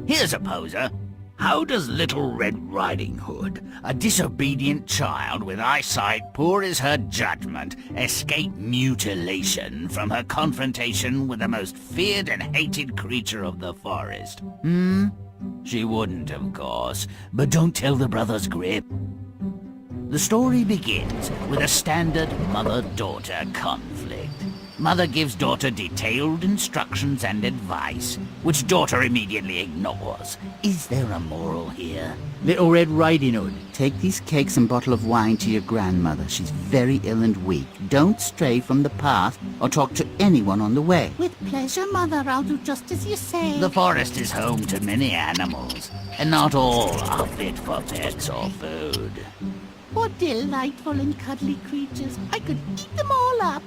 Here's a poser. How does Little Red Riding Hood, a disobedient child with eyesight poor as her judgment, escape mutilation from her confrontation with the most feared and hated creature of the forest? She wouldn't, of course, but don't tell the brothers Grimm. The story begins with a standard mother-daughter conflict. Mother gives daughter detailed instructions and advice, which daughter immediately ignores. Is there a moral here? Little Red Riding Hood, take these cakes and bottle of wine to your grandmother. She's very ill and weak. Don't stray from the path or talk to anyone on the way. With pleasure, Mother. I'll do just as you say. The forest is home to many animals, and not all are fit for pets or food. What delightful and cuddly creatures. I could eat them all up.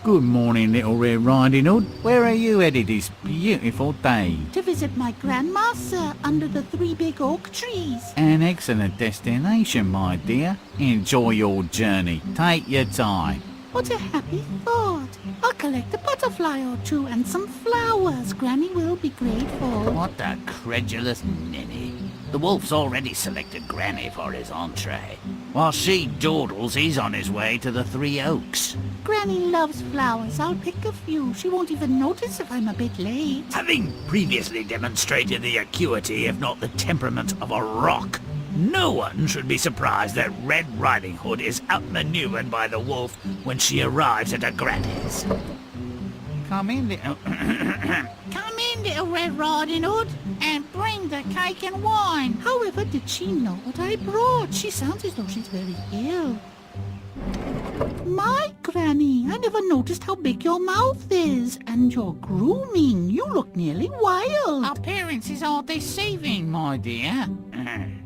Good morning, Little Red Riding Hood. Where are you headed this beautiful day? To visit my grandma, sir, under the 3 big oak trees. An excellent destination, my dear. Enjoy your journey. Take your time. What a happy thought. I'll collect a butterfly or two and some flowers. Granny will be grateful. What a credulous ninny. The wolf's already selected Granny for his entree. While she dawdles, he's on his way to the 3 Oaks. Granny loves flowers. I'll pick a few. She won't even notice if I'm a bit late. Having previously demonstrated the acuity, if not the temperament, of a rock, no one should be surprised that Red Riding Hood is outmaneuvered by the wolf when she arrives at her granny's. Come in, little... Come in, Little Red Riding Hood, and bring the cake and wine. However, did she know what I brought? She sounds as though she's very ill. My Granny, I never noticed how big your mouth is. And your grooming. You look nearly wild. Appearances are deceiving, my dear.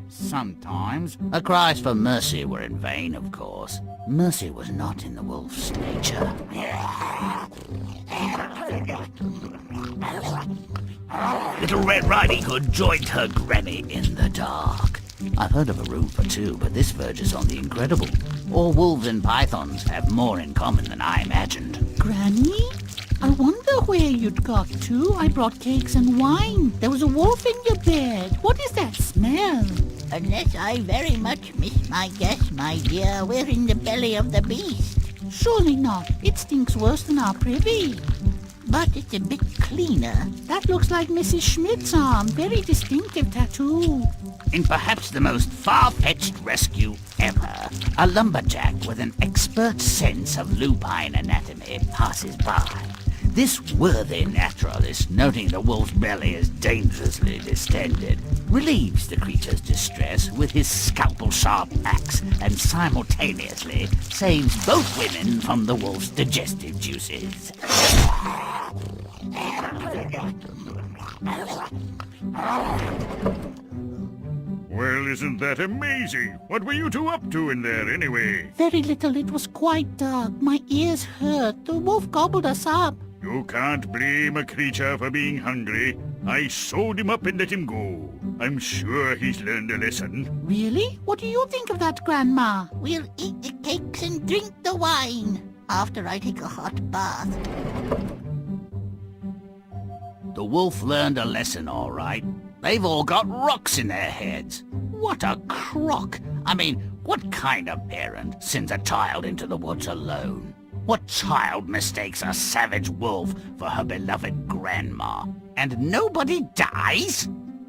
Sometimes. Her cries for mercy were in vain, of course. Mercy was not in the wolf's nature. Little Red Riding Hood joined her granny in the dark. I've heard of a room for 2, but this verges on the incredible. All wolves and pythons have more in common than I imagined. Granny? I wonder where you'd got to. I brought cakes and wine. There was a wolf in your bed. What is that smell? Unless I very much miss my guess, my dear, we're in the belly of the beast. Surely not. It stinks worse than our privy. But it's a bit cleaner. That looks like Mrs. Schmidt's arm. Very distinctive tattoo. In perhaps the most far-fetched rescue ever, a lumberjack with an expert sense of lupine anatomy passes by. This worthy naturalist, noting the wolf's belly is dangerously distended, relieves the creature's distress with his scalpel-sharp axe and simultaneously saves both women from the wolf's digestive juices. Well, isn't that amazing? What were you 2 up to in there, anyway? Very little. It was quite dark. My ears hurt. The wolf gobbled us up. You can't blame a creature for being hungry. I sewed him up and let him go. I'm sure he's learned a lesson. Really? What do you think of that, Grandma? We'll eat the cakes and drink the wine after I take a hot bath. The wolf learned a lesson, all right. They've all got rocks in their heads. What a crock! I mean, what kind of parent sends a child into the woods alone? What child mistakes a savage wolf for her beloved grandma? And nobody dies?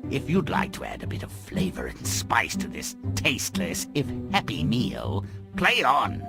If you'd like to add a bit of flavor and spice to this tasteless, if happy meal, play on.